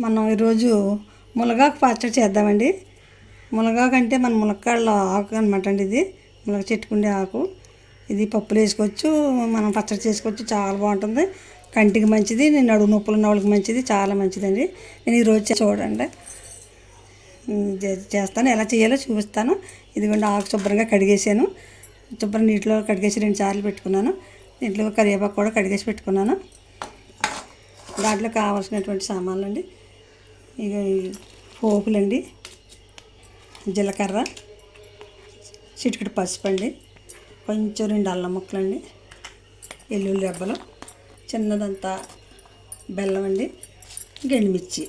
మనం ఈరోజు మునగాకు పచ్చడి చేద్దామండి. మునగాకు అంటే మన మునక్కాడల ఆకు అనమాట అండి. ఇది మునగ చెట్టుకుండే ఆకు. ఇది పప్పులు వేసుకోవచ్చు, మనం పచ్చడి చేసుకోవచ్చు. చాలా బాగుంటుంది, కంటికి మంచిది, నడుము నొప్పులు ఉన్న వాళ్ళకి మంచిది, చాలా మంచిదండి. నేను ఈరోజు చూడండి చేస్తాను, ఎలా చేయాలో చూపిస్తాను. ఇదిగోండి ఆకు శుభ్రంగా కడిగేసాను. శుభ్రం నీటిలో కడిగేసి 2 సార్లు పెట్టుకున్నాను. దీంట్లో కరివేపాకు కూడా కడిగేసి పెట్టుకున్నాను. దాంట్లో కావాల్సినటువంటి సామాన్లు అండి, ఇక పోపులండి, జీలకర్ర, చిటికెడు పసుపు అండి, కొంచెం 2 అల్లం ముక్కలండి, వెల్లుల్లి రెబ్బలు, చిన్నదంతా బెల్లం అండి, ఎండుమిర్చి,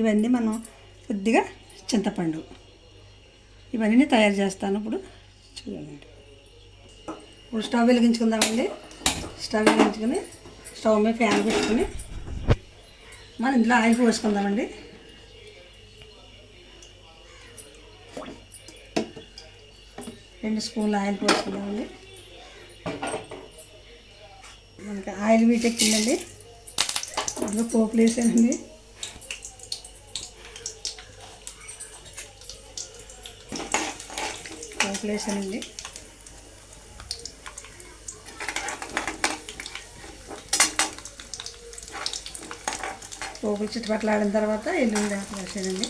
ఇవన్నీ మనం కొద్దిగా చింతపండు, ఇవన్నీ తయారు చేస్తాను. ఇప్పుడు చూడండి. ఇప్పుడు స్టవ్ వెలిగించుకుందామండి. స్టవ్ వెలిగించుకొని స్టవ్ మీద ఫ్యాన్ పెట్టుకుని మనం ఇందులో ఆయిల్ పోసుకుందామండి. రెండు స్పూన్లు ఆయిల్ పోసుకుందామండి. మనకి ఆయిల్ వీటెక్కిందండి. అందులో పోపులు వేసానండి. పోపులు వేసానండి. పోపులు చుట్టుపక్కల తర్వాత ఎల్లుల్లి వేసానండి.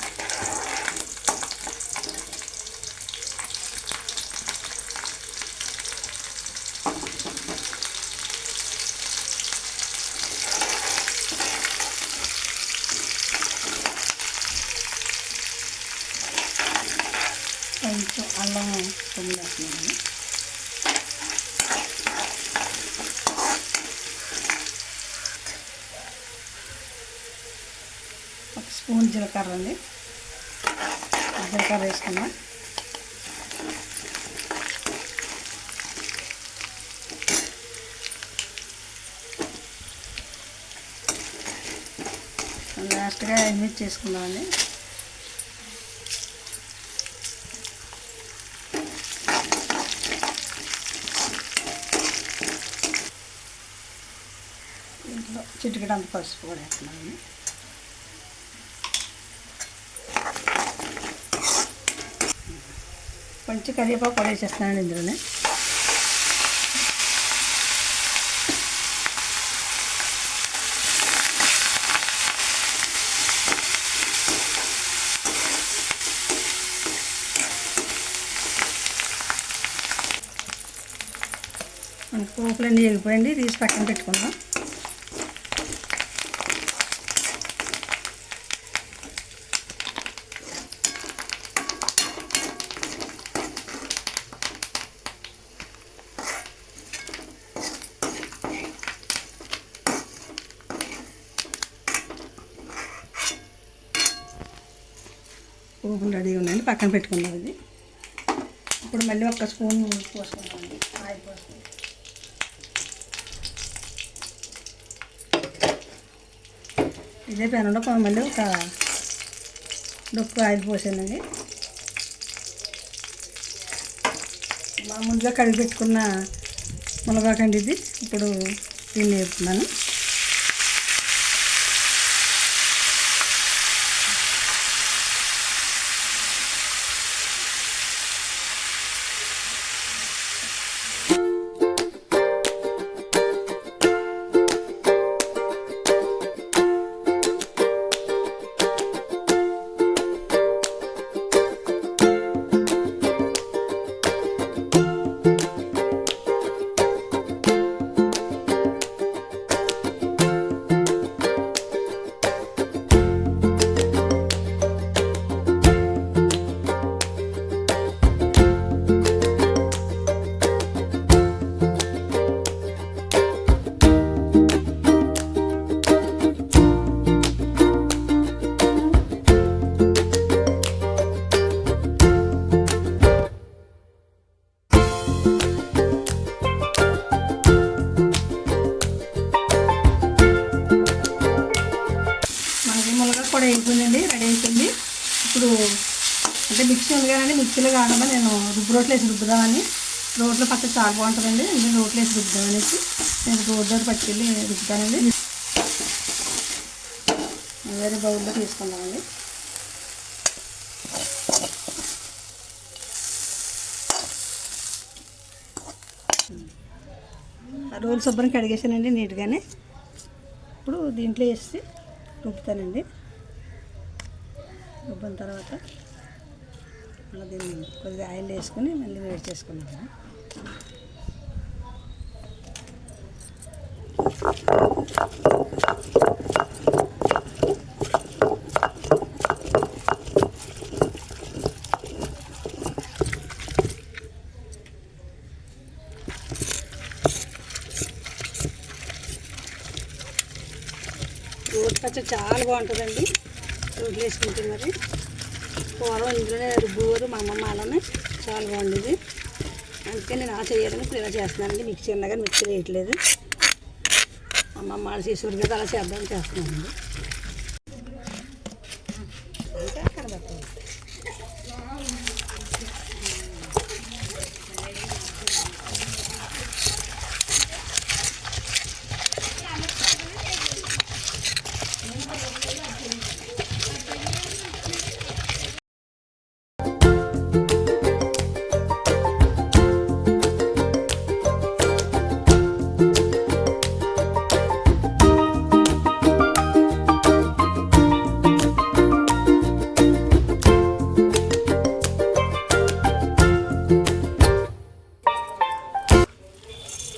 కొంచెం అల్లం కొమ్ములు వేస్తున్నాను. ఒక స్పూన్ జీలకర్ర అండి, జీలకర్ర వేసుకున్నాం. లాస్ట్గా ఎండుమిర్చి చేసుకుందామండి. ఇంట్లో చిటికెడు అంత పసుపు కూడా వేస్తున్నామండి. కొంచెం కరివేపాకు కూడా వేసేస్తున్నాను ఇందులోనే. మనకు పోపులన్నీ ఎగిపోయండి, తీసి పక్కన పెట్టుకుందాం. పోపులు రెడీగా ఉన్నాయండి, పక్కన పెట్టుకుందాం. ఇది ఇప్పుడు మళ్ళీ ఒక స్పూన్ పోసుకుందామండి, ఆయిల్ పోసుకుందాం. ఇదే పెనంలో మళ్ళీ ఒక డొక్కు ఆయిల్ పోసానండి. మామూలుగా కడిగి పెట్టుకున్న మునగాకండి ఇది. ఇప్పుడు దీన్ని వేపుతున్నాను. కూడా అయిపోయిందండి, రెడీ అయిపోయింది. ఇప్పుడు అంటే మిక్సీ ఉంది కదండి, మిక్సీలో కాకుండా నేను రోట్లో వేసి రుబ్బుదామని. రోట్లో పచ్చడి చాలా బాగుంటుందండి, నేను రోట్లో వేసి రుబ్బుదామనేసి నేను రోడ్డు పట్టుకెళ్ళి రుబ్బుతానండి. వేరే బౌల్లో తీసుకుందామండి. రోలు శుభ్రం కడిగేసానండి నీట్గానే. ఇప్పుడు దీంట్లో వేసి రుబ్బుతానండి. రుబ్బిన తర్వాత మళ్ళీ దీన్ని కొద్దిగా ఆయిల్ వేసుకొని మళ్ళీ వేడి చేసుకున్నాము. రోటి పచ్చడి చాలా బాగుంటుందండి. రోట్లు వేసుకుంటే మరి పూర్వం ఇంట్లోనే రుబ్బువారు మా అమ్మమ్మ అలానే చాలా బాగుండేది. అందుకే నేను ఆ చేయాలని ఇప్పుడు ఇలా చేస్తున్నానండి. మిక్సీ చిన్నగా మిక్సీ వేయట్లేదు. అమ్మమ్మ వాళ్ళు చేసేవారు కదా, అలా చేద్దామని చేస్తున్నానండి.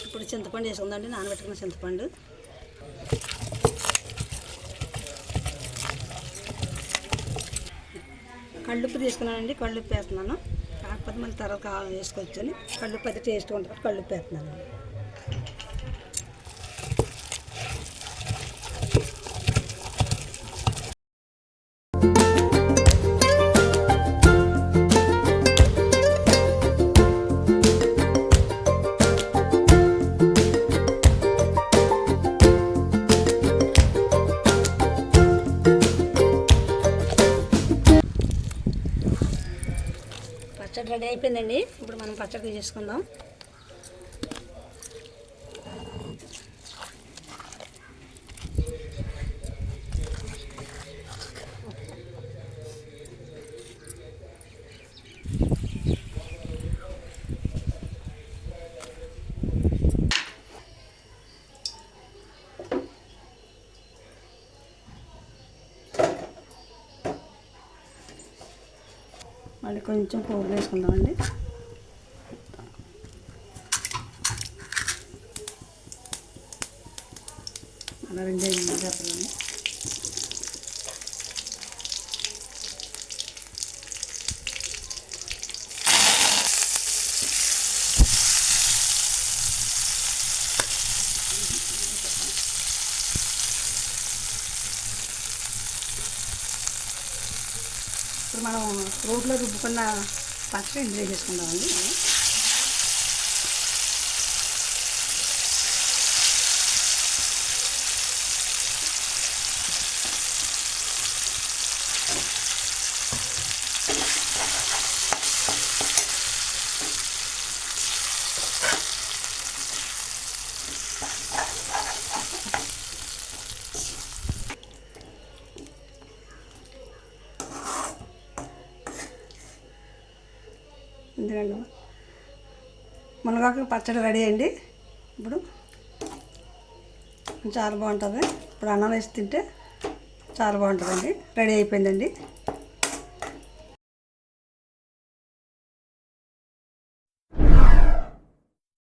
ఇప్పుడు చింతపండు వేసుకుందండి, నానబెట్టుకున్న చింతపండు. కళ్ళుప్పు తీసుకున్నానండి, కళ్ళుప్పు వేస్తున్నాను. కాకపోతే మళ్ళీ తర్వాత కావాలి వేసుకోవచ్చని కళ్ళుప్పు అయితే టేస్ట్ ఉంటుంది, కళ్ళుప్పు వేస్తున్నాను. పచ్చడి రెడీ అయిపోయిందండి. ఇప్పుడు మనం పచ్చడి చేసుకుందాం. మళ్ళీ కొంచెం పోగు వేసుకుందామండి. అలా 2 చెప్పండి. ఇప్పుడు మనం రోట్లో రుబ్బుకున్న పచ్చడి ఇందులో వేసుకుందామండి. ఎందుకండి మునగాకు పచ్చడి రెడీ అయ్యండి. ఇప్పుడు చాలా బాగుంటుంది. ఇప్పుడు అన్నం వేసి తింటే చాలా బాగుంటుందండి. రెడీ అయిపోయిందండి.